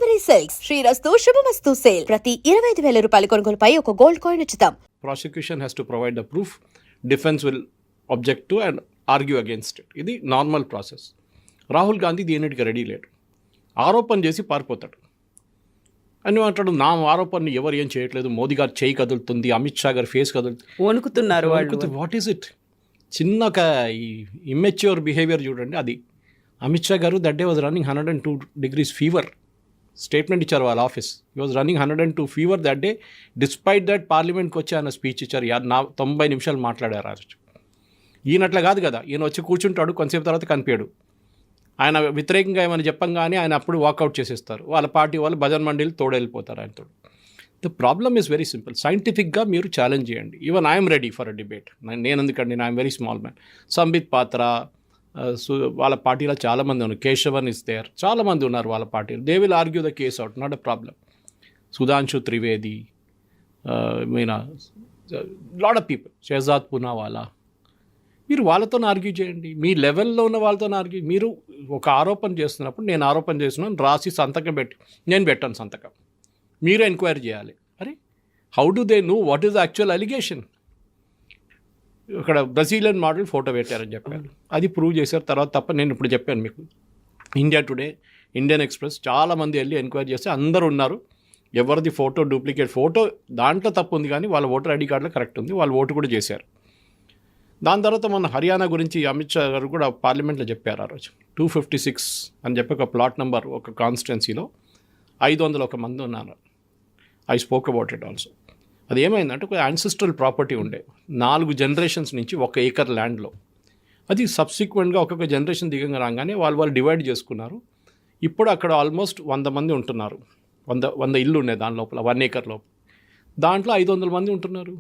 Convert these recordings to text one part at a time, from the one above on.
Kalamanvari Silks, Srirastu Shubhamastu sale. ప్రతి 25,000 రూపాయల కొనుగోలుపై ఒక గోల్డ్ కాయిన్ ఉచితం. Prosecution has to provide the proof. Defense will object to and argue against it. ఇది normal process. Rahul Gandhi దీనికి ready లేడు. ఆరోపణ చేసి పారిపోతాడు. అని అంటాడు, నా ఆరోపణని ఎవరు ఏం చేయట్లేదు, మోదీ గారు చేయి కదులుతుంది, అమిత్ షా గారు ఫేస్ కదులుతుంది, వణుకుతున్నారు వాళ్ళు. What is it? చిన్న ఇమ్మెచ్యూర్ బిహేవియర్ చూడండి. అది అమిత్ షా గారు that day was running 102 degrees fever. Statement ఇచ్చారు వాళ్ళ ఆఫీస్. ఈ was running 102 fever that day. Despite that పార్లమెంట్కి వచ్చి ఆయన స్పీచ్ ఇచ్చారు. 90 నిమిషాలు మాట్లాడారు ఆ రోజు. ఈయనట్లా కాదు కదా, ఈయన వచ్చి కూర్చుంటాడు, కొంతసేపు తర్వాత కనిపించాడు. ఆయన వ్యతిరేకంగా ఏమైనా చెప్పంగానే ఆయన అప్పుడు వాకౌట్ చేసేస్తారు. వాళ్ళ పార్టీ వాళ్ళు భజన్ మండలి తోడెళ్ళిపోతారు ఆయనతో. The problem is very simple. సైంటిఫిక్గా మీరు ఛాలెంజ్ చేయండి. Even I'm ready for a debate. నేను ఎందుకండి, I'm very small man. Sambit పాత్ర వాళ్ళ పార్టీలో చాలామంది ఉన్నారు. కేశవన్ ఇస్ దేర్, చాలామంది ఉన్నారు వాళ్ళ పార్టీలో. They will argue the case out, not a problem. Sudhanshu Trivedi, Meena, lot of people, Shehzad Poonawalla, మీరు వాళ్ళతో ఆర్గ్యూ చేయండి. మీ లెవెల్లో ఉన్న వాళ్ళతో ఆర్గ్యూ. మీరు ఒక ఆరోపణ చేస్తున్నప్పుడు, నేను ఆరోపణ చేస్తున్నాను రాసి సంతకం పెట్టి, నేను పెట్టాను సంతకం, మీరు ఎంక్వైరీ చేయాలి. అరే how do they know what is the actual allegation? ఇక్కడ బ్రెజిలియన్ మోడల్ ఫోటో పెట్టారని చెప్పారు, అది ప్రూవ్ చేశారు తర్వాత తప్ప. నేను ఇప్పుడు చెప్పాను మీకు, ఇండియా టుడే, ఇండియన్ ఎక్స్ప్రెస్ చాలామంది వెళ్ళి ఎంక్వైరీ చేస్తే అందరూ ఉన్నారు. ఎవరిది ఫోటో డూప్లికేట్ ఫోటో, దాంట్లో తప్పు ఉంది, కానీ వాళ్ళ ఓటర్ ఐడి కార్డులో కరెక్ట్ ఉంది, వాళ్ళు ఓటు కూడా చేశారు. దాని తర్వాత మన హర్యానా గురించి అమిత్ షా గారు కూడా పార్లమెంట్లో చెప్పారు ఆ రోజు. 256 అని చెప్పి ఒక ప్లాట్ నెంబర్, ఒక కాన్స్టిట్యున్సీలో 501 మంది ఉన్నారు. I spoke about it also. అది ఏమైందంటే, ఒక యాన్సిస్ట్రల్ ప్రాపర్టీ ఉండే 4 జనరేషన్స్ నుంచి 1 acre ల్యాండ్లో. అది సబ్సిక్వెంట్గా ఒక్కొక్క జనరేషన్ దిగంగా రాగానే వాళ్ళు డివైడ్ చేసుకున్నారు. ఇప్పుడు అక్కడ ఆల్మోస్ట్ 100 మంది ఉంటున్నారు. 100 ఇల్లు ఉన్నాయి దాని లోపల, 1 acre లోపల. దాంట్లో 500 మంది ఉంటున్నారు.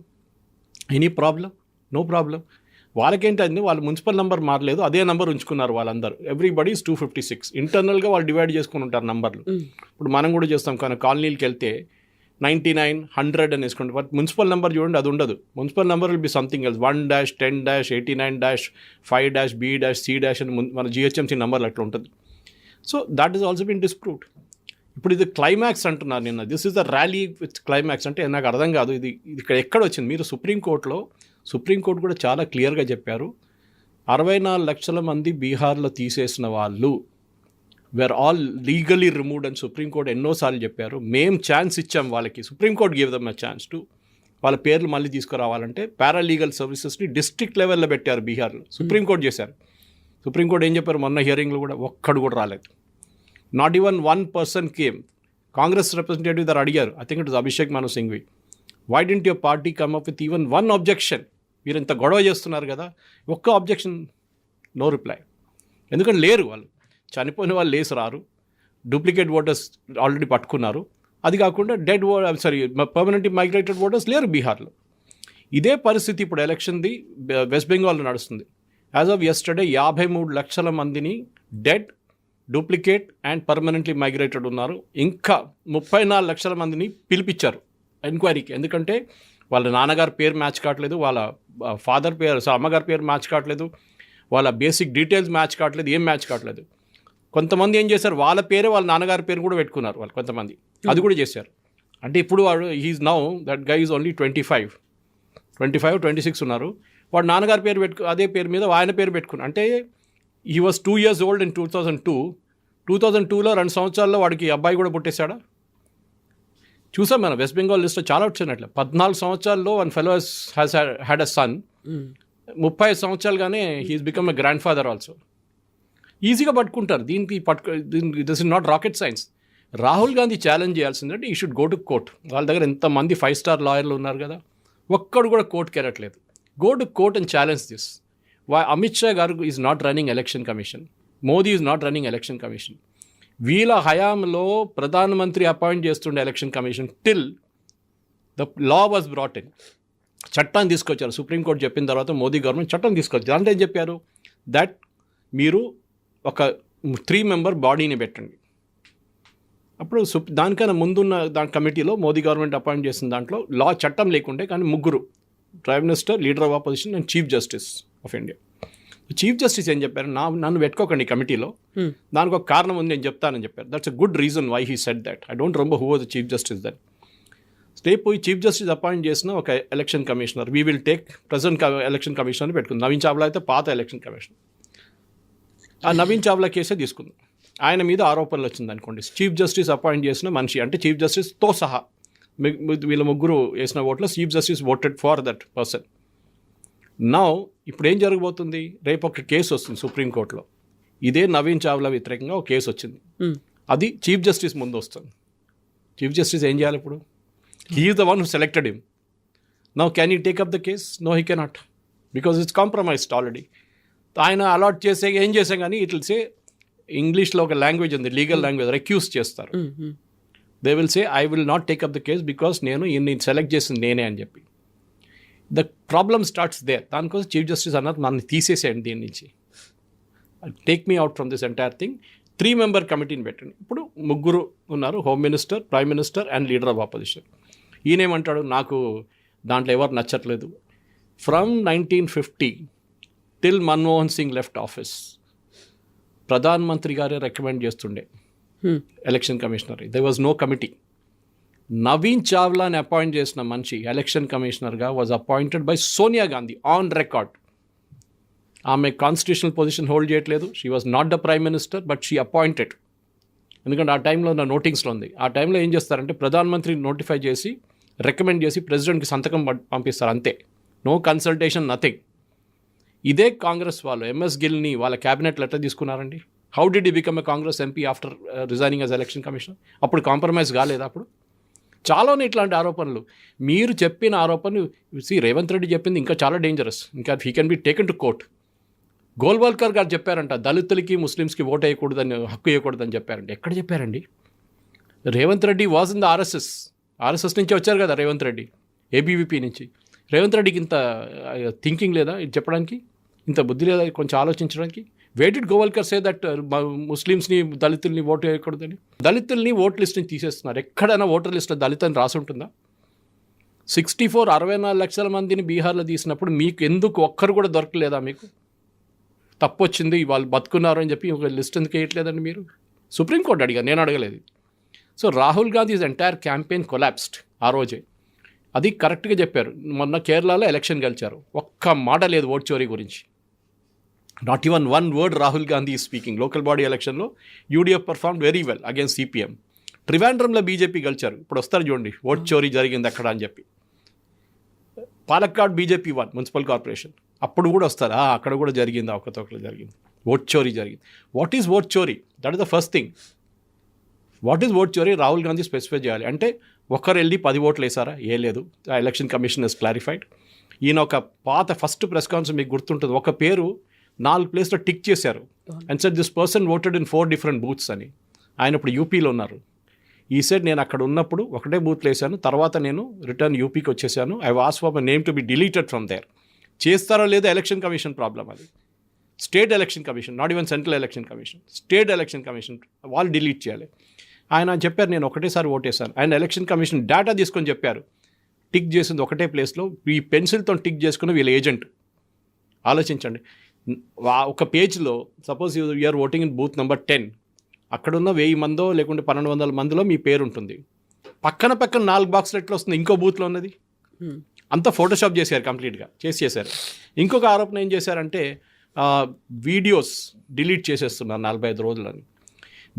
Any problem? No problem. వాళ్ళకేంటంటే, వాళ్ళు మున్సిపల్ నెంబర్ మారలేదు, అదే నెంబర్ ఉంచుకున్నారు వాళ్ళందరూ. Everybody is 256. ఇంటర్నల్గా వాళ్ళు డివైడ్ చేసుకుని ఉంటారు నంబర్లు. ఇప్పుడు మనం కూడా చేస్తాం, కానీ కాలనీకి వెళ్తే 99, 100 అని వేసుకోండి. బట్ మున్సిపల్ నెంబర్ చూడండి, అది ఉండదు. Municipal number will be something else. 1-10-89-5-B-C- అని మన జిహెచ్ఎంసీ నెంబర్లు అట్లా ఉంటుంది. So that is also bin disproved. ఇప్పుడు ఇది క్లైమాక్స్ అంటున్నారు నిన్న. This is the rally with climax అంటే నాకు అర్థం కాదు. ఇది ఇక్కడ ఎక్కడ వచ్చింది? మీరు సుప్రీంకోర్టు కూడా చాలా క్లియర్గా చెప్పారు. 64 లక్షల మంది బీహార్లో తీసేసిన వాళ్ళు వేర్ ఆల్ లీగలీ రిమూవ్డ్ అని సుప్రీంకోర్టు ఎన్నోసార్లు చెప్పారు. మేము ఛాన్స్ ఇచ్చాం వాళ్ళకి. Supreme court give them a chance to వాళ్ళ పేర్లు మళ్ళీ తీసుకురావాలంటే పారాలీగల్ సర్వీసెస్ని డిస్ట్రిక్ట్ లెవెల్లో పెట్టారు బీహార్లో. సుప్రీంకోర్టు చేశారు. సుప్రీంకోర్టు ఏం చెప్పారు మొన్న హియరింగ్లో కూడా? ఒక్కడు కూడా రాలేదు. Not even 1 person came. Congress representative దగ్గర అడిగారు, I think it is Abhishek Manu Singhvi, why didn't your party come up with even 1 objection? మీరు ఇంత గొడవ చేస్తున్నారు కదా, ఒక్క అబ్జెక్షన్, నో రిప్లై. ఎందుకంటే లేరు వాళ్ళు. చనిపోయిన వాళ్ళు లేసి రారు. డూప్లికేట్ ఓటర్స్ ఆల్రెడీ పట్టుకున్నారు. అది కాకుండా పర్మనెంట్లీ మైగ్రేటెడ్ ఓటర్స్ లేరు బీహార్లో. ఇదే పరిస్థితి ఇప్పుడు ఎలక్షన్ది వెస్ట్ బెంగాల్లో నడుస్తుంది. యాజ్ ఆఫ్ యెస్టర్డే 53 లక్షల మందిని dead, duplicate and permanently migrated ఉన్నారు. ఇంకా 34 లక్షల మందిని పిలిపించారు ఎంక్వైరీకి. ఎందుకంటే వాళ్ళ నాన్నగారి పేరు మ్యాచ్ కావట్లేదు, వాళ్ళ ఫాదర్ పేరు, అమ్మగారి పేరు మ్యాచ్ కావట్లేదు, వాళ్ళ బేసిక్ డీటెయిల్స్ మ్యాచ్ కావట్లేదు, ఏం మ్యాచ్ కావట్లేదు. కొంతమంది ఏం చేశారు, వాళ్ళ పేరే వాళ్ళ నాన్నగారి పేరు కూడా పెట్టుకున్నారు వాళ్ళు. కొంతమంది అది కూడా చేశారు. అంటే ఇప్పుడు వాడు he is now that guy is only 25, 26 ఉన్నారు. వాడు నాన్నగారి పేరు అదే పేరు మీద ఆయన పేరు పెట్టుకున్నారు. అంటే he was 2 years old in 2002లో 2 సంవత్సరాల్లో వాడికి అబ్బాయి కూడా పుట్టేశాడా? చూసాం మనం వెస్ట్ బెంగాల్ లిస్ట్లో చాలా వచ్చినట్లే. 14 సంవత్సరాల్లో 1 fellow has had a son. 35 సంవత్సరాలుగానే he's become a grandfather also. ఈజీగా పట్టుకుంటారు. దీనికి this is not rocket science. Rahul Gandhi challenge చేయాల్సిందంటే he should go to court. వాళ్ళ దగ్గర ఎంతమంది 5-star లాయర్లు ఉన్నారు కదా, ఒక్కడు కూడా కోర్టుకి వెళ్ళట్లేదు. Go to court and challenge this. Amit Shah గారు is not running election commission. Modi is not running election commission. వీళ్ళ హయాంలో ప్రధానమంత్రి అపాయింట్ చేస్తుండే election commission till the law was brought in. చట్టాన్ని తీసుకొచ్చారు. సుప్రీంకోర్టు చెప్పిన తర్వాత మోదీ గవర్నమెంట్ చట్టం తీసుకొచ్చారు. దాంట్లో ఏం చెప్పారు? దట్ మీరు ఒక 3-member బాడీని పెట్టండి. అప్పుడు దానికన్నా ముందున్న దాని కమిటీలో మోదీ గవర్నమెంట్ అపాయింట్ చేసిన దాంట్లో లా చట్టం లేకుండే, కానీ 3, prime minister, leader of opposition and chief justice of India. Chief justice ఏం చెప్పారు, నన్ను పెట్టుకోకండి ఈ కమిటీలో, దానికి ఒక కారణం ఉంది నేను చెప్తానని చెప్పారు. That's a good reason why he said that. I don't remember who was the chief justice that. రేపు ఈ చీఫ్ జస్టిస్ అపాయింట్ చేసిన ఒక election commissioner, we will take present election కమిషనర్ని పెట్టుకుంది. నవీన్ చావ్లా అయితే పాత ఎలక్షన్ కమిషనర్. ఆ నవీన్ చావ్లా కేసే తీసుకుంది. ఆయన మీద ఆరోపణలు వచ్చింది అనుకోండి. చీఫ్ జస్టిస్ అపాయింట్ చేసిన మనిషి, అంటే చీఫ్ జస్టిస్తో సహా వీళ్ళ ముగ్గురు వేసిన ఓట్లో chief justice voted for that person. Now ఇప్పుడు ఏం జరగబోతుంది, రేపు ఒక కేసు వస్తుంది సుప్రీంకోర్టులో. ఇదే నవీన్ చావ్లా వ్యతిరేకంగా ఒక కేసు వచ్చింది. అది చీఫ్ జస్టిస్ ముందు వస్తుంది. చీఫ్ జస్టిస్ ఏం చేయాలి ఇప్పుడు? He is the one who selected him. Now can you take up the case? No, he cannot, because it's compromised already. ఆయన అలాట్ చేసే ఏం చేసాం కానీ ఇట్ విల్ సే, ఇంగ్లీష్లో ఒక లాంగ్వేజ్ ఉంది, లీగల్ లాంగ్వేజ్, రెక్యూస్ చేస్తారు. They will say I will not take up the case because నేను సెలెక్ట్ చేసింది నేనే అని చెప్పి. The problem starts there. దానికోసం చీఫ్ జస్టిస్ అన్నారు నన్ను తీసేసేయండి దీని నుంచి, take me out from this entire thing. 3 member కమిటీని పెట్టండి. ఇప్పుడు ముగ్గురు ఉన్నారు, home minister, prime minister and leader of opposition. ఈయనేమంటాడు, నాకు దాంట్లో ఎవరు నచ్చట్లేదు. From 1950 till Manmohan Singh left office ప్రధాన మంత్రి గారే రికమెండ్ చేస్తుండే election commissioner. They was no committee. Naveen చావ్లాని అపాయింట్ చేసిన మనిషి ఎలక్షన్ కమిషనర్గా was appointed by Sonia Gandhi on record. ఆమె కాన్స్టిట్యూషనల్ పొజిషన్ హోల్డ్ చేయట్లేదు. She was not the prime minister but she appointed. ఎందుకంటే ఆ టైంలో నా నోటింగ్స్లో ఉంది. ఆ టైంలో ఏం చేస్తారంటే ప్రధానమంత్రి నోటిఫై చేసి రికమెండ్ చేసి ప్రెసిడెంట్కి సంతకం పంపిస్తారు, అంతే. No consultation, nothing. ఇదే కాంగ్రెస్ వాళ్ళు ఎంఎస్ గిల్ని వాళ్ళ క్యాబినెట్లో ఎట్లా తీసుకున్నారండి? How did he become a Congress MP after resigning as election commissioner? అప్పుడు కాంప్రమైజ్ కాలేదు. అప్పుడు చాలానే ఇట్లాంటి ఆరోపణలు. మీరు చెప్పిన ఆరోపణలు రేవంత్ రెడ్డి చెప్పింది ఇంకా చాలా డేంజరస్. ఇంకా he can be taken to court. Golwalkar గారు చెప్పారంట దళితులకి ముస్లిమ్స్కి ఓటు వేయకూడదని, హక్కు వేయకూడదని చెప్పారండి. ఎక్కడ చెప్పారండి? Revanth Reddy was in the RSS నుంచి వచ్చారు కదా రేవంత్ రెడ్డి, ఏబీవీపీ నుంచి. రేవంత్ రెడ్డికి ఇంత థింకింగ్ లేదా ఇది చెప్పడానికి? ఇంత బుద్ధి లేదా కొంచెం ఆలోచించడానికి? వే డిడ్ గోవల్కర్ సే దట్ ముస్లిమ్స్ని, దళితుల్ని ఓటు వేయకూడదని? దళితుల్ని ఓట్ లిస్ట్ నుంచి తీసేస్తున్నారు. ఎక్కడైనా ఓటర్ లిస్ట్లో దళిత్ అని రాసి ఉంటుందా? 64 లక్షల మందిని బీహార్లో తీసినప్పుడు మీకు ఎందుకు ఒక్కరు కూడా దొరకలేదా? మీకు తప్పు వచ్చింది, వాళ్ళు బతుకున్నారు అని చెప్పి ఒక లిస్ట్ ఎందుకు వేయట్లేదండి మీరు? సుప్రీంకోర్టు అడిగారు, నేను అడగలేదు. So Rahul Gandhi's entire campaign collapsed ఆ రోజే. అది కరెక్ట్గా చెప్పారు. మొన్న కేరళలో ఎలక్షన్ గెలిచారు, ఒక్క మాట లేదు ఓట్ చోరీ గురించి. Not even 1 word Rahul Gandhi he speaking. Local body ఎలక్షన్లో UDF perform very well against CPM. ట్రివాండ్రంలో బీజేపీ గెలిచారు. ఇప్పుడు వస్తారు చూడండి ఓట్ చోరీ జరిగింది అక్కడ అని చెప్పి. పాలక్కాడ్ బీజేపీ 1 మున్సిపల్ కార్పొరేషన్, అప్పుడు కూడా వస్తారు అక్కడ కూడా జరిగింది, అవకతవకలు జరిగింది, ఓట్ చోరీ జరిగింది. వాట్ ఈజ్ ఓట్ చోరీ? That is the first thing. What is vote చోరీ? రాహుల్ గాంధీ స్పెసిఫై చేయాలి. అంటే ఒకరు వెళ్ళి 10 ఓట్లు వేసారా? ఏ లేదు. ఆ ఎలక్షన్ కమిషన్ ఇస్ క్లారిఫైడ్. ఈయన ఒక పాత ఫస్ట్ ప్రెస్ కాన్ఫరెన్స్ మీకు గుర్తుంటుంది, ఒక పేరు 4 ప్లేస్లో టిక్ చేశారు and said this person voted in 4 different booths అని. ఆయన ఇప్పుడు యూపీలో ఉన్నారు. ఈ సెడ్ నేను అక్కడ ఉన్నప్పుడు ఒకటే బూత్లో వేసాను, తర్వాత నేను రిటర్న్ యూపీకి వచ్చేసాను. I was for my name to be deleted from there. చేస్తారో లేదో ఎలక్షన్ కమిషన్ ప్రాబ్లం అది. State election commission, not even central election commission, state election commission వాళ్ళు డిలీట్ చేయాలి. ఆయన చెప్పారు నేను ఒకటేసారి ఓటేశాను. ఆయన ఎలక్షన్ కమిషన్ డేటా తీసుకొని చెప్పారు, టిక్ చేసింది ఒకటే ప్లేస్లో, ఈ పెన్సిల్తో టిక్ చేసుకుని వీళ్ళ ఏజెంట్. ఆలోచించండి, ఒక పేజ్లో suppose you're voting in booth number 10, అక్కడున్న 1000 మందో లేకుంటే 1200 మందిలో మీ పేరు ఉంటుంది. పక్కన 4 బాక్సులు ఎట్లా వస్తుంది ఇంకో బూత్లో ఉన్నది? అంతా ఫోటోషాప్ చేశారు, కంప్లీట్గా చేశారు. ఇంకొక ఆరోపణ ఏం చేశారంటే వీడియోస్ డిలీట్ చేసేస్తున్నారు 45 రోజులని.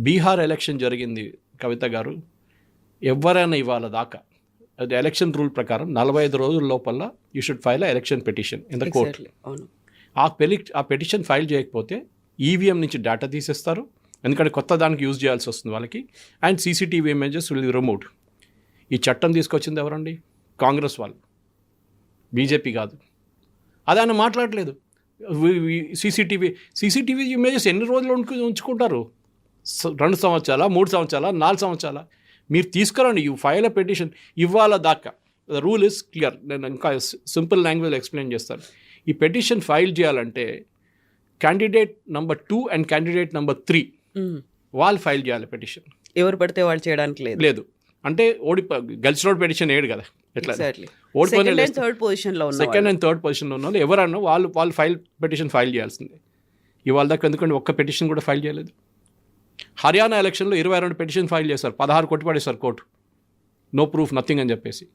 బీహార్ ఎలక్షన్ జరిగింది కవిత గారు, ఎవరైనా ఇవాళ దాకా అది ఎలక్షన్ రూల్ ప్రకారం 45 రోజుల లోపల you should file a election petition in the court. ఆ పిటిషన్ ఫైల్ చేయకపోతే ఈవీఎం నుంచి డేటా తీసేస్తారు, ఎందుకంటే కొత్త దానికి యూజ్ చేయాల్సి వస్తుంది వాళ్ళకి. And CCTV images will be removed. ఈ చట్టం తీసుకొచ్చింది ఎవరండి? కాంగ్రెస్ వాళ్ళు, బీజేపీ కాదు. అది ఆయన మాట్లాడలేదు. సీసీటీవీ ఇమేజెస్ ఎన్ని రోజులు ఉంచుకుంటారు? 2 సంవత్సరాల, 3 సంవత్సరాల, 4 సంవత్సరాల? మీరు తీసుకురండి, యూ ఫైల్ అ పిటిషన్ ఇవాళ దాకా. The rule is clear. నేను ఇంకా సింపుల్ లాంగ్వేజ్లో ఎక్స్ప్లెయిన్ చేస్తాను. ఈ పిటిషన్ ఫైల్ చేయాలంటే candidate number 2 and candidate number 3 వాళ్ళు ఫైల్ చేయాలి పిటిషన్. ఎవరు పడితే వాళ్ళు చేయడానికి లేదు. అంటే గెలిచినోడు పిటిషన్ వేయడు కదా, ఎట్లా సెకండ్ అండ్ థర్డ్ పొజిషన్లో ఉన్న సెకండ్ అండ్ థర్డ్ పొజిషన్లో ఉన్న వాళ్ళు ఎవరన్నా వాళ్ళు పిటిషన్ ఫైల్ చేయాల్సిందే. ఇవాళ దాకా ఎందుకంటే ఒక్క పిటిషన్ కూడా ఫైల్ చేయలేదు. హర్యానా ఎలక్షన్లో 22 పిటిషన్ ఫైల్ చేశారు, 16 కొట్టిపడేశారు కోర్టు, నో ప్రూఫ్ నథింగ్ అని చెప్పేసి.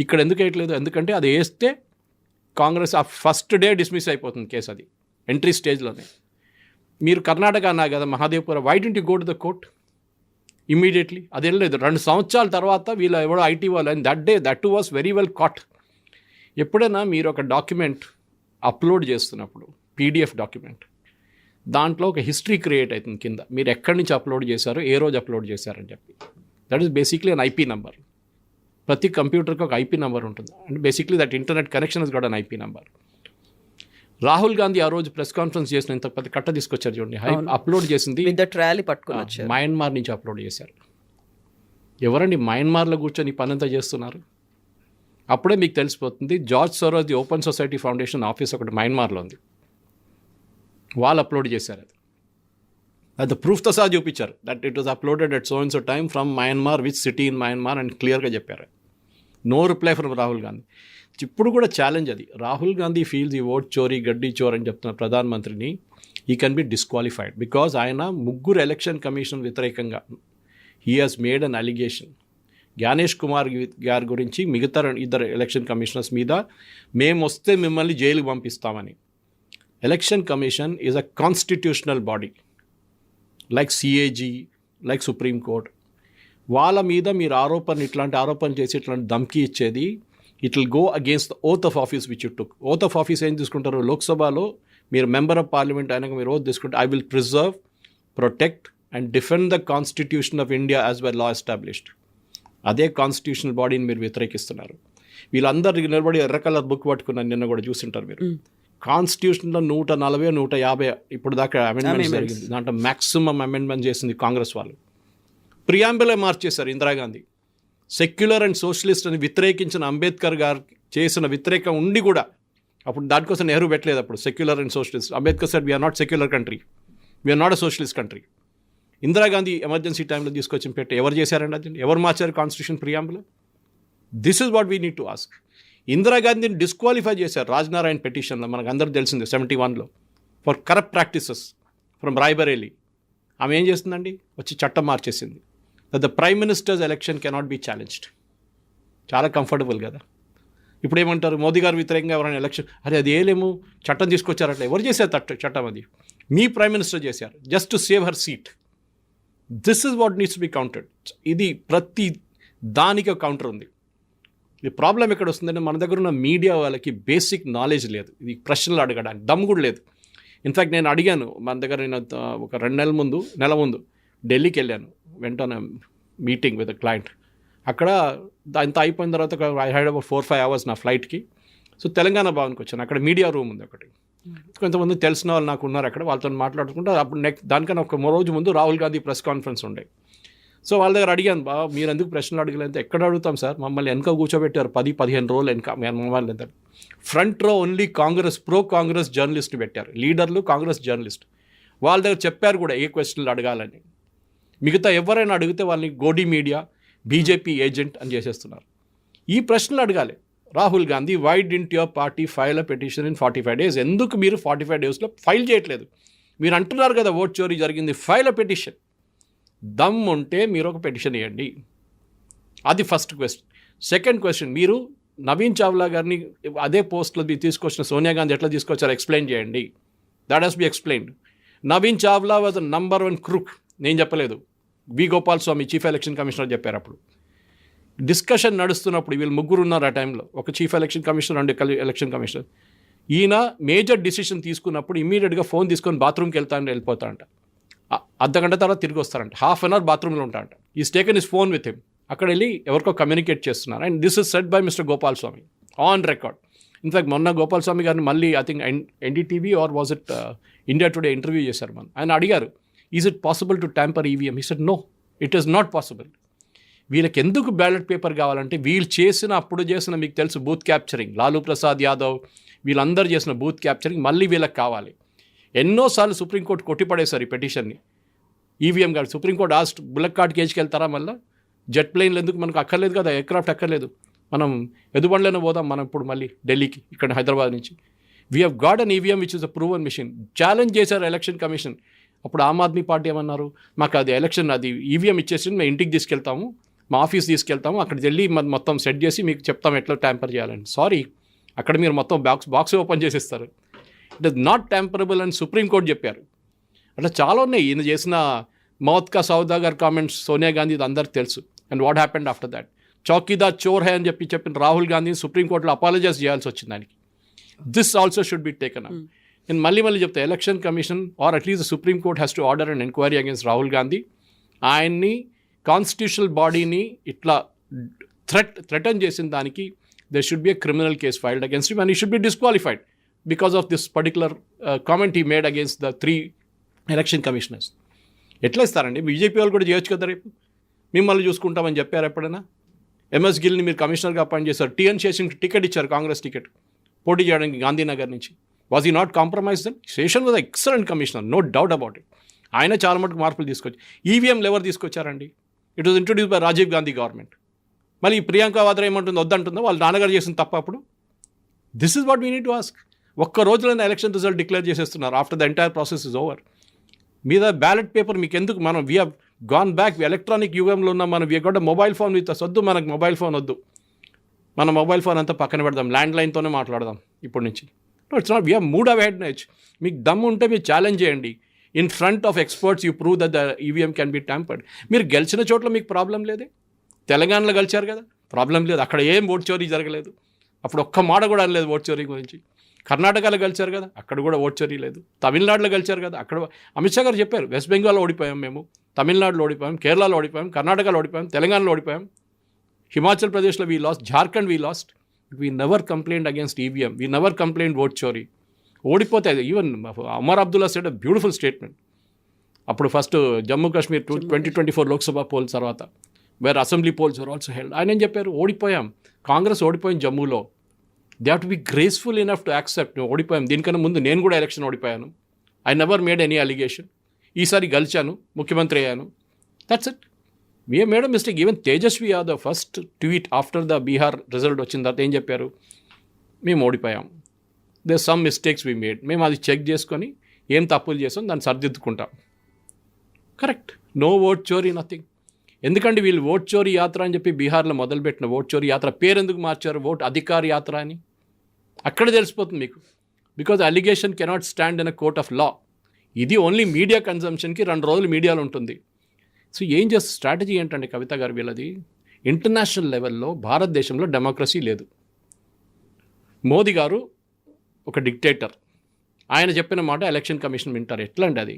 ఇక్కడ ఎందుకు వేయట్లేదు? ఎందుకంటే అది వేస్తే కాంగ్రెస్ ఆ ఫస్ట్ డే డిస్మిస్ అయిపోతుంది కేసు, అది ఎంట్రీ స్టేజ్లోనే. మీరు కర్ణాటక అన్నా కదా Mahadevpura, why don't you go to the court immediately? అది వెళ్ళలేదు. 2 సంవత్సరాల తర్వాత వీళ్ళు ఎవడో ఐటీ వాళ్ళు, and that too was very well caught. ఎప్పుడైనా మీరు ఒక డాక్యుమెంట్ అప్లోడ్ చేస్తున్నప్పుడు, పీడిఎఫ్ డాక్యుమెంట్, దాంట్లో ఒక హిస్టరీ క్రియేట్ అవుతుంది కింద, మీరు ఎక్కడి నుంచి అప్లోడ్ చేశారో, ఏ రోజు అప్లోడ్ చేశారని చెప్పి. That is basically an IP number. ప్రతి కంప్యూటర్కి ఒక ఐపీ నెంబర్ ఉంటుంది, and basically that internet connection is got an IP number. Rahul Gandhi ఆ రోజు ప్రెస్ కాన్ఫరెన్స్ చేసిన ఇంత పెద్ద కట్ట తీసుకొచ్చారు చూడండి, అప్లోడ్ చేసింది ట్రాలీ పట్టుకుని మయన్మార్ నుంచి అప్లోడ్ చేశారు. ఎవరండి మయన్మార్లో కూర్చొని ఈ పనంతా చేస్తున్నారు? అప్పుడే మీకు తెలిసిపోతుంది. George Soros the open society foundation office ఒకటి మయన్మార్లో ఉంది, వాళ్ళు అప్లోడ్ చేశారు. అది ప్రూఫ్తో సహా చూపించారు that it was uploaded at so and so time from Myanmar, which city in Myanmar అని క్లియర్గా చెప్పారు. No reply from Rahul Gandhi. ఇప్పుడు కూడా ఛాలెంజ్ అది. Rahul Gandhi feels the vote చోరీ, గడ్డి చోర్ అని చెప్తున్న ప్రధానమంత్రిని ఈ కెన్ బి డిస్క్వాలిఫైడ్ బికాజ్ ఆయన 3 ఎలక్షన్ కమిషన్ వ్యతిరేకంగా he has made an allegation. Gyanesh Kumar గారి గురించి మిగతా 2 ఎలక్షన్ కమిషనర్స్ మీద మేము వస్తే మిమ్మల్ని జైలుకి పంపిస్తామని. Election commission is a constitutional body like CAG, like supreme court. వాళ్ళ మీద మీరు ఇట్లాంటి ఆరోపణ చేసి ఇట్లాంటి ధమ్కీ ఇచ్చేది, it will go against the oath of office which you took. Oath of office ఏం తీసుకుంటారు? లోక్సభలో మీరు మెంబర్ ఆఫ్ పార్లమెంట్ అయినాక మీరు ఓత్ తీసుకుంటే I will preserve, protect and defend the constitution of India as well law established. అదే constitutional బాడీని మీరు వ్యతిరేకిస్తున్నారు. వీళ్ళందరూ నిలబడి ఎర్ర కలర్ బుక్ పట్టుకున్నారు, నిన్న కూడా చూసింటారు మీరు. కాన్స్టిట్యూషన్లో 140, 150 ఇప్పుడు దాకా అమెండ్మెంట్స్ జరిగింది. దాంట్లో మ్యాక్సిమం అమెండ్మెంట్ చేసింది కాంగ్రెస్ వాళ్ళు. ప్రియాంబులే మార్చేశారు ఇందిరాగాంధీ. సెక్యులర్ అండ్ సోషలిస్ట్ అని వ్యతిరేకించిన అంబేద్కర్ గారు చేసిన వ్యతిరేకం ఉండి కూడా అప్పుడు దానికోసం నెహ్రూ పెట్టలేదు. అప్పుడు secular and socialist Ambedkar said we are not secular country, we are not a socialist country. Indira Gandhi emergency టైంలో తీసుకొచ్చి పెట్టి ఎవరు చేశారండి? అది ఎవరు మార్చారు constitution preamble? This is what we need to ask. ఇందిరాగాంధీని డిస్క్వాలిఫై చేశారు రాజ్నారాయణ పిటిషన్లో, మనకు అందరూ తెలిసిందే 71లో, for corrupt practices from Rae Bareli. ఆమె ఏం చేస్తుందండి? వచ్చి చట్టం మార్చేసింది that the prime minister's election cannot be challenged. చాలా కంఫర్టబుల్ కదా. ఇప్పుడు ఏమంటారు? మోదీ గారు వ్యతిరేకంగా ఎవరైనా ఎలక్షన్, అది ఏలేము, చట్టం తీసుకొచ్చారట్లా. ఎవరు చేశారు చట్టం? అది మీ ప్రైమ్ మినిస్టర్ చేశారు, just to save her seat. This is what needs to be counted. ఇది ప్రతి దానికి కౌంటర్ ఉంది. ఈ ప్రాబ్లం ఎక్కడ వస్తుందంటే మన దగ్గర ఉన్న మీడియా వాళ్ళకి బేసిక్ నాలెడ్జ్ లేదు, ఇది ప్రశ్నలు అడగడానికి దమ్ము కూడా లేదు. ఇన్ఫ్యాక్ట్ నేను అడిగాను, మన దగ్గర నేను ఒక 2 నెలల ముందు ఢిల్లీకి వెళ్ళాను, వెంట మీటింగ్ విత్ క్లయింట్. అక్కడ అంతా అయిపోయిన తర్వాత ఐ హ్యాడ్ అబౌట్ 4-5 hours నా ఫ్లైట్కి. సో తెలంగాణ భవన్కి వచ్చాను. అక్కడ మీడియా రూమ్ ఉంది ఒకటి. కొంతమంది తెలిసిన వాళ్ళు నాకు ఉన్నారు అక్కడ, వాళ్ళతో మాట్లాడుకుంటే అప్పుడు దానికన్నా ఒక రోజు ముందు రాహుల్ గాంధీ ప్రెస్ కాన్ఫరెన్స్ ఉండే. సో వాళ్ళ దగ్గర అడిగాను, మీరు ఎందుకు ప్రశ్నలు అడగలేదు? ఎక్కడ అడుగుతాం సార్, మమ్మల్ని వెనక కూర్చోబెట్టారు 10-15 రోజులు వెనక. మమ్మల్ని ఎంత front row only Congress, pro Congress జర్నలిస్ట్ని పెట్టారు, లీడర్లు కాంగ్రెస్ జర్నలిస్ట్. వాళ్ళ దగ్గర చెప్పారు కూడా ఏ క్వశ్చన్లు అడగాలని. మిగతా ఎవరైనా అడిగితే వాళ్ళని గోడీ మీడియా, బీజేపీ ఏజెంట్ అని చేసేస్తున్నారు. ఈ ప్రశ్నలు అడగాలి. Rahul Gandhi, why didn't your party file a petition in 45 days? ఎందుకు మీరు 45 daysలో ఫైల్ చేయట్లేదు? మీరు అంటున్నారు కదా ఓట్ చోరీ జరిగింది, ఫైల్ అ పిటిషన్. దమ్ ఉంటే మీరు ఒక పిటిషన్ ఇవ్వండి. అది ఫస్ట్ క్వశ్చన్. సెకండ్ క్వశ్చన్, మీరు నవీన్ చావ్లా గారిని అదే పోస్ట్లో తీసుకొచ్చిన సోనియా గాంధీ ఎట్లా తీసుకొచ్చారో ఎక్స్ప్లెయిన్ చేయండి. That has B explained. Naveen Chawla was the number 1 crook. నేను చెప్పలేదు, వి గోపాల్ స్వామి చీఫ్ ఎలక్షన్ కమిషనర్ చెప్పారు. అప్పుడు డిస్కషన్ నడుస్తున్నప్పుడు వీళ్ళు 3 ఉన్నారు ఆ టైంలో, ఒక chief election commissioner, 2 election commissioner. ఈయన మేజర్ డిసిషన్ తీసుకున్నప్పుడు ఇమీడియట్గా ఫోన్ తీసుకొని బాత్రూమ్కి వెళ్ళిపోతా అంట. అర్ధగంట తర్వాత తిరిగి వస్తారంట. 1/2 hour బాత్రూంలో ఉంటారంట. Is taken his phone with him. అక్కడ వెళ్ళి ఎవరికో కమ్యూనికేట్ చేస్తున్నారు. And this is said by mister Gopal Swami on record. In fact మొన్న గోపాల్ స్వామి గారిని మళ్ళీ I think NDTV or was it India Today interview చేశారు. ఆయన అడిగారు, is it possible to tamper EVM? He said no, it is not possible. వీళ్ళకి ఎందుకు బ్యాలెట్ పేపర్ కావాలంటే వీళ్ళు అప్పుడు చేసిన మీకు తెలుసు బూత్ క్యాప్చరింగ్, లాలూ ప్రసాద్ యాదవ్ వీళ్ళందరూ చేసిన బూత్ క్యాప్చరింగ్ మళ్ళీ వీళ్ళకి కావాలి. ఎన్నోసార్లు సుప్రీంకోర్టు కొట్టిపడేశారు ఈ పిటిషన్ని. ఈవీఎం గారు సుప్రీంకోర్టు బుల్లెట్ కార్డ్ కేజ్కి వెళ్తారా? మళ్ళీ జెట్ ప్లేన్లు ఎందుకు? మనకు అక్కర్లేదు కదా, ఎయిర్క్రాఫ్ట్ అక్కర్లేదు. మనం ఎదుబండ్లైనా పోదాం మనం ఇప్పుడు మళ్ళీ ఢిల్లీకి ఇక్కడ హైదరాబాద్ నుంచి. We have got an EVM which is a proven machine. Challenge చేశారు ఎలక్షన్ కమిషన్. అప్పుడు ఆమ్ ఆద్మీ పార్టీ ఏమన్నారు, మాకు అది ఎలక్షన్ అది ఈవీఎం ఇచ్చేసి మేము ఇంటికి తీసుకెళ్తాము, మా ఆఫీస్ తీసుకెళ్తాము, అక్కడికి వెళ్ళి మొత్తం సెట్ చేసి మీకు చెప్తాం ఎట్లా ట్యాంపర్ చేయాలని. సారీ, అక్కడ మీరు మొత్తం బాక్స్ ఓపెన్ చేసేస్తారు. ఇట్ ఇస్ నాట్ ట్యాంపరబుల్ అని సుప్రీంకోర్టు చెప్పారు. అట్లా చాలా ఉన్నాయి. ఈయన చేసిన మౌత్ కా సౌదాగర్ కామెంట్స్ సోనియా గాంధీ అందరికి తెలుసు. And what happened after that, chowkidar Chor high అని చెప్పిన రాహుల్ గాంధీని సుప్రీంకోర్టులో అపాలజైజ్ చేయాల్సి వచ్చింది దానికి. This also should be taken up. నేను మళ్ళీ చెప్తా, election commission or at least supreme court has to order and enquiry against Rahul Gandhi. ఆయన్ని కాన్స్టిట్యూషనల్ బాడీని ఇట్లా థ్రెటన్ చేసిన దానికి there should be a criminal case filed against him and he should be disqualified because of this particular comment he made against the 3 election commissioners. ఎట్లా ఇస్తారండి? BJP వాళ్ళు కూడా చేయొచ్చు కదా, రేపు మిమ్మల్ని చూసుకుంటామని చెప్పారు ఎప్పుడైనా? ఎంఎస్ గిల్ని మీరు కమిషనర్గా అపాయింట్ చేశారు, టీఎన్ శేషన్కి టికెట్ ఇచ్చారు, కాంగ్రెస్ టికెట్ పోటీ చేయడానికి గాంధీనగర్ నుంచి. Was he not compromise then? Seshan was excellent commissioner, no doubt about it. ఆయన చాలా మటుకు మార్పులు తీసుకొచ్చి ఈవీఎంలు ఎవరు తీసుకొచ్చారండి? It was introduce by Rajiv Gandhi government. మళ్ళీ ప్రియాంక వాద్రా ఏమంటుందో వద్దంటుందో, వాళ్ళ నాన్నగారు చేసిన తప్ప అప్పుడు. This is what we need to ask. ఒక్క రోజులోనే ఎలక్షన్ రిజల్ట్ డిక్లేర్ చేసేస్తున్నారు after the entire process is over. మీద బ్యాలెట్ పేపర్ మీకు ఎందుకు? మనం we have gone back, electronic యుగంలో ఉన్న మనం we got mobile phone with వద్దు, మనకు మొబైల్ ఫోన్ వద్దు, మన మొబైల్ ఫోన్ అంతా పక్కన పెడదాం, ల్యాండ్ లైన్తోనే మాట్లాడదాం ఇప్పటి నుంచి. It's not, we have mood avowed niche. మీకు దమ్ము ఉంటే మీరు ఛాలెంజ్ చేయండి. In front of experts you prove that the EVM can be tampered. మీరు గెలిచిన చోట్ల మీకు ప్రాబ్లం లేదే. తెలంగాణలో గెలిచారు కదా, ప్రాబ్లం లేదు, అక్కడ ఏం ఓట్ చోరీ జరగలేదు, అప్పుడు ఒక్క మాట కూడా అనలేదు ఓట్ చోరీ గురించి. కర్ణాటకలో గెలిచారు కదా, అక్కడ కూడా ఓట్ చోరీ లేదు. తమిళనాడులో గెలిచారు కదా, అక్కడ అమిత్ షా గారు చెప్పారు, వెస్ట్ బెంగాల్లో ఓడిపోయాం మేము, తమిళనాడులో ఓడిపోయాం, కేరళలో ఓడిపోయాం, కర్ణాటకలో ఓడిపోయాం, తెలంగాణలో ఓడిపోయాం, హిమాచల్ ప్రదేశ్లో we lost, Jharkhand we lost. We never complaint against EVM, we never complaint vote chori. ఓడిపోతే even Omar Abdullah said a beautiful statement అప్పుడు ఫస్ట్ జమ్మూ కాశ్మీర్ 2024 లోక్సభ పోల్స్ తర్వాత, where assembly polls are also held. ఆయన ఏం చెప్పారు? ఓడిపోయాం, కాంగ్రెస్ ఓడిపోయింది జమ్మూలో, they have to be graceful enough to accept. ఓడిపోయాం, దీనికన్నా ముందు నేను కూడా ఎలక్షన్ ఓడిపోయాను, I never made any allegation, ఈసారి గెలిచాను, ముఖ్యమంత్రి అయ్యాను, that's it. We made a mistake. Even Tejashwi Yadav first tweet after the Bihar result వచ్చిన తర్వాత ఏం చెప్పారు? మేము ఓడిపోయాం, they some mistakes we made, మేము అది చెక్ చేసుకొని ఏం తప్పులు చేసాం దాన్ని సరిదిద్దుకుంటాం. కరెక్ట్, నో ఓట్ చోరీ, నథింగ్. ఎందుకంటే వీళ్ళు ఓట్ చోరీ యాత్ర అని చెప్పి బీహార్లో మొదలుపెట్టిన ఓట్ చోరీ యాత్ర పేరు ఎందుకు మార్చారు? ఓట్ అధికార్ యాత్ర అని. అక్కడ తెలిసిపోతుంది మీకు. Because allegation cannot stand in a court of law. ఇది ఓన్లీ మీడియా కన్జంప్షన్కి 2 రోజులు మీడియాలో ఉంటుంది. సో ఏం చేస్తే స్ట్రాటజీ ఏంటంటే కవిత గారు వీళ్ళది, ఇంటర్నేషనల్ లెవెల్లో భారతదేశంలో డెమోక్రసీ లేదు. మోదీ గారు ఒక డిక్టేటర్, ఆయన చెప్పిన మాట ఎలక్షన్ కమిషన్ వింటారు. ఎట్లా అండి అది?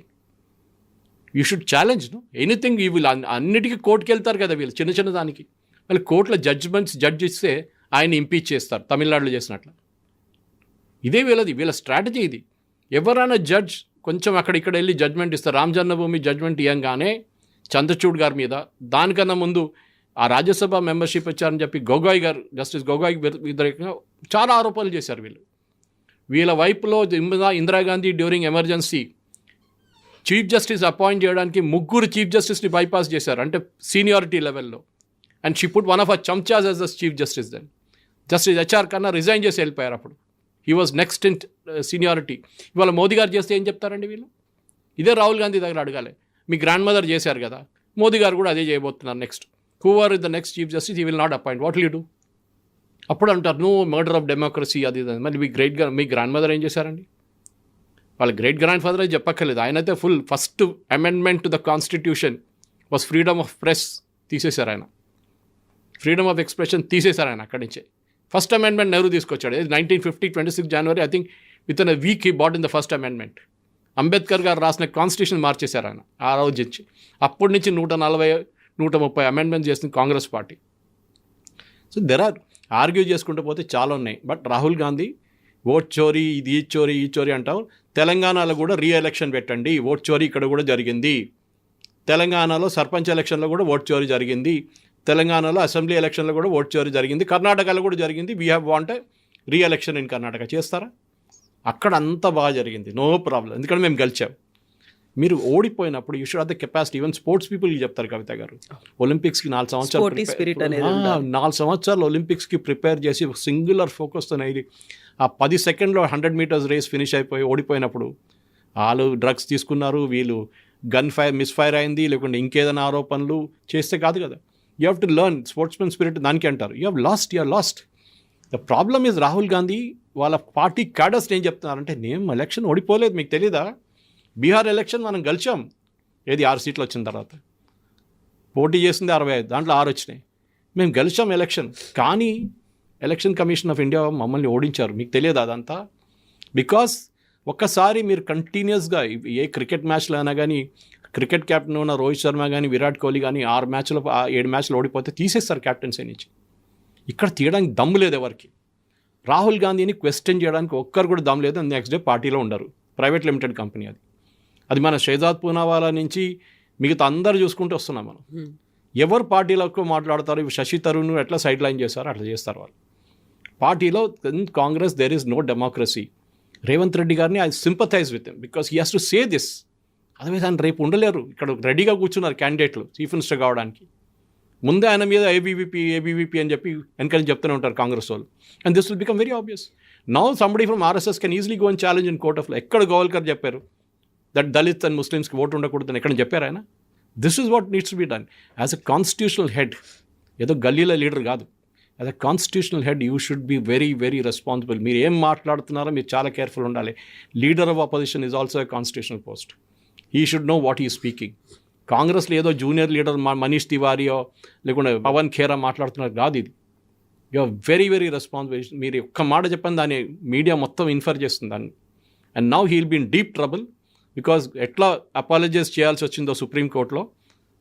You should challenge anything. ఈ వీళ్ళు అన్నిటికీ కోర్టుకి వెళ్తారు కదా వీళ్ళు, చిన్న దానికి. వాళ్ళు కోర్టులో జడ్జ్ ఇస్తే ఆయన ఇంపీచ్ చేస్తారు, తమిళనాడులో చేసినట్లు. ఇదే వీళ్ళ స్ట్రాటజీ ఇది. ఎవరైనా జడ్జ్ కొంచెం అక్కడ వెళ్ళి జడ్జ్మెంట్ ఇస్తారు. రామ్ జన్మభూమి జడ్జ్మెంట్ ఇవ్వగానే చంద్రచూడ్ గారి మీద, దానికన్నా ముందు ఆ రాజ్యసభ మెంబర్షిప్ ఇచ్చారని చెప్పి గొగోయ్ గారు, జస్టిస్ గొగోయ్ వ్యతిరేకంగా చాలా ఆరోపణలు చేశారు వీళ్ళు. వీళ్ళ వైపులో Indira Gandhi during emergency chief justice appoint చేయడానికి 3 చీఫ్ జస్టిస్ని బైపాస్ చేశారు, అంటే సీనియారిటీ లెవెల్లో. And she put one of a chamchas as the chief justice. Then justice HR Khanna resign చేసి వెళ్ళిపోయారు. అప్పుడు he was next in seniority. ఇవాళ మోదీ గారు చేస్తే ఏం చెప్తారండి వీళ్ళు? ఇదే రాహుల్ గాంధీ దగ్గర అడగాలి. మీ గ్రాండ్ మదర్ చేశారు కదా, మోదీ గారు కూడా అదే చేయబోతున్నారు next. Who are the next chief justice, he will not appoint, what will you do? అప్పుడు అంటారు నో మర్డర్ ఆఫ్ డెమోక్రసీ అది. మరి మీ గ్రాండ్ మదర్ ఏం చేశారండి? వాళ్ళ గ్రేట్ గ్రాండ్ ఫాదర్ అయితే చెప్పక్కర్లేదు. ఆయనైతే first amendment to the constitution was freedom of press తీసేశారు ఆయన, ఫ్రీడమ్ ఆఫ్ ఎక్స్ప్రెషన్ తీసేశారు ఆయన అక్కడి నుంచే. ఫస్ట్ అమెండ్మెంట్ నెహ్రూ తీసుకొచ్చాడు 1950 26 జనవరి. I think within a week he brought in the first amendment. Ambedkar గారు రాసిన కాన్స్టిట్యూషన్ మార్చేశారు ఆయన ఆ రోజు నుంచి. అప్పటి నుంచి 140 130 అమెండ్మెంట్ చేస్తుంది కాంగ్రెస్ పార్టీ. సో ఆర్గ్యూ చేసుకుంటూ పోతే చాలా ఉన్నాయి. బట్ రాహుల్ గాంధీ ఓట్ చోరీ, ఇది ఈ చోరీ అంటావు. తెలంగాణలో కూడా రీఎలక్షన్ పెట్టండి, ఓట్ చోరీ ఇక్కడ కూడా జరిగింది. తెలంగాణలో సర్పంచ్ ఎలక్షన్లో కూడా ఓట్ చోరీ జరిగింది, తెలంగాణలో అసెంబ్లీ ఎలక్షన్లో కూడా ఓట్ చోరీ జరిగింది, కర్ణాటకలో కూడా జరిగింది. We have want re-election in Karnataka. చేస్తారా? అక్కడ అంతా బాగా జరిగింది, నో ప్రాబ్లం, ఎందుకంటే మేము గెలిచాం. మీరు ఓడిపోయినప్పుడు you should have the capacity. Even sports పీపుల్కి చెప్తారు కవిత గారు, ఒలింపిక్స్కి 4 Sporty spirit అనేది సంవత్సరాలు 4 సంవత్సరాలు ఒలింపిక్స్కి ప్రిపేర్ చేసి సింగులర్ ఫోకస్తో ఇది ఆ 10 సెకండ్లో 100 మీటర్స్ రేస్ ఫినిష్ అయిపోయి ఓడిపోయినప్పుడు వాళ్ళు డ్రగ్స్ తీసుకున్నారు, వీళ్ళు గన్ ఫైర్ మిస్ఫైర్ అయింది, లేకుంటే ఇంకేదైనా ఆరోపణలు చేస్తే కాదు కదా. You have to learn sportsmen spirit, దానికి అంటారు. You have lost. The problem is Rahul Gandhi వాళ్ళ పార్టీ క్యాడర్స్ ఏం చెప్తున్నారంటే, నేను ఎలక్షన్ ఓడిపోలేదు, మీకు తెలీదా, బీహార్ ఎలక్షన్ మనం గెలిచాం, ఏది 6 సీట్లు వచ్చిన తర్వాత, పోటీ చేసింది 65, దాంట్లో 6 వచ్చినాయి, మేము గెలిచాం ఎలక్షన్. కానీ ఎలక్షన్ కమిషన్ ఆఫ్ ఇండియా మమ్మల్ని ఓడించారు, మీకు తెలియదు అదంతా. బికాస్ ఒక్కసారి మీరు కంటిన్యూస్గా ఏ క్రికెట్ మ్యాచ్లో అయినా కానీ, క్రికెట్ కెప్టెన్ ఉన్న రోహిత్ శర్మ కానీ విరాట్ కోహ్లీ కానీ 7 మ్యాచ్లు ఓడిపోతే తీసేస్తారు క్యాప్టెన్సీ నుంచి. ఇక్కడ తీయడానికి దమ్ము లేదు ఎవరికి. రాహుల్ గాంధీని క్వశ్చన్ చేయడానికి ఒక్కరు కూడా దమ్ము లేదు. నెక్స్ట్ డే పార్టీలో ఉండరు. ప్రైవేట్ లిమిటెడ్ కంపెనీ అది మన షహజాద్ పూనావాలా నుంచి మిగతా అందరూ చూసుకుంటూ వస్తున్నాం మనం. ఎవరు పార్టీలకు మాట్లాడతారు, శశి తరూర్ను ఎట్లా సైడ్ లైన్ చేస్తారో అట్లా చేస్తారు వాళ్ళు. పార్టీలో Congress there is no democracy. Revanth Reddy గారిని I sympathize with him because he has to say this. అదే ఆయన రేపు ఉండలేరు, ఇక్కడ రెడీగా కూర్చున్నారు క్యాండిడేట్లు చీఫ్ మినిస్టర్ కావడానికి. ముందే ఆయన మీద ఏబీవీపీ అని చెప్పి వెనకని చెప్తూనే ఉంటారు కాంగ్రెస్ వాళ్ళు. And this will become very obvious. Now somebody from RSS can easily go and challenge in court of లా. ఎక్కడ గోవల్కర్ చెప్పారు దట్ దళిత్ అండ్ ముస్లిమ్స్కి ఓటు ఉండకూడదని ఎక్కడ చెప్పారు ఆయన? This is what needs to be done as a constitutional head. ఏదో గల్లీలో leader కాదు, as a constitutional head you should be very very responsible. మీరు ఏం మాట్లాడుతున్నారో మీరు చాలా కేర్ఫుల్ ఉండాలి. Leader of opposition is also a constitutional post. He should know what he speaking. కాంగ్రెస్లో ఏదో జూనియర్ లీడర్ మనీష్ తివారీయో లేకుంటే పవన్ ఖేరా మాట్లాడుతున్నారు కాదు ఇది. You are very very responsible. మీరు ఒక్క మాట చెప్పని దాన్ని మీడియా మొత్తం ఇన్ఫర్ చేస్తుంది దాన్ని. And now he'll be in deep trouble because ఎట్లా అపాలజైజ్ చేయాల్సి వచ్చిందో సుప్రీంకోర్టులో,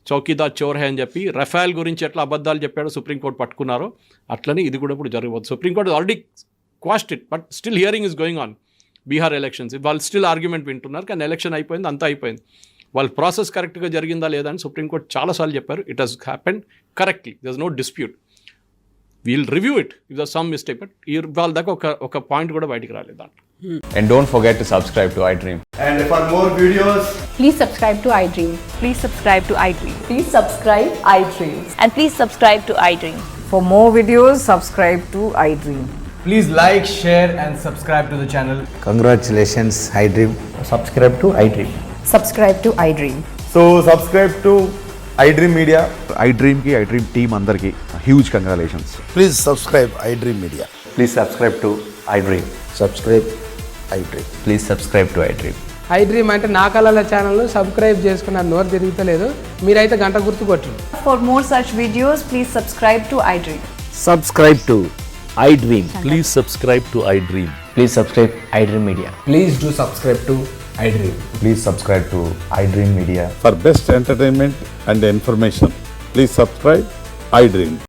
చౌకీదార్ చోర్ హే అని చెప్పి రఫేల్ గురించి ఎట్లా అబద్ధాలు చెప్పాడో సుప్రీంకోర్టు పట్టుకున్నారో అట్లనే ఇది కూడా ఇప్పుడు జరగబోతుంది. Supreme court already quashed it, but still hearing is going on. Bihar elections వాళ్ళు స్టిల్ ఆర్గ్యుమెంట్ వింటున్నారు, కానీ ఎలక్షన్ అయిపోయింది, అంతా అయిపోయింది. వాళ్ళ ప్రాసెస్ కరెక్ట్గా జరిగిందా లేదా అని సుప్రీంకోర్టు చాలాసార్లు చెప్పారు. It has happened correctly, there is no dispute. We'll review it if there some mistake, but వాళ్ళ దాకా ఒక పాయింట్ కూడా బయటికి రాలేదు దాంట్లో. And don't forget to subscribe to iDream. And for more videos, Please subscribe to iDream. Please subscribe to iDream. Please subscribe iDream. And please subscribe to iDream. For more videos, subscribe to iDream. please like, share and subscribe to the channel. Congratulations, iDream. Subscribe to iDream. Subscribe to iDream. So subscribe to iDream Media. iDream ki iDream team andarki huge congratulations. Please subscribe iDream Media. Please subscribe to iDream. Subscribe iDream. Please subscribe to iDream. iDream అంటే నా కళల channel subscribe చేసుకున్న నోరు తిరుగుతలేదు, మీరైతే గంట గుర్తు కొట్టండి. For more such videos, please subscribe to iDream. Subscribe to iDream. Please subscribe to iDream. Please subscribe iDream Media. Please do subscribe to iDream. Please subscribe to iDream Media. For best entertainment and information, please subscribe iDream.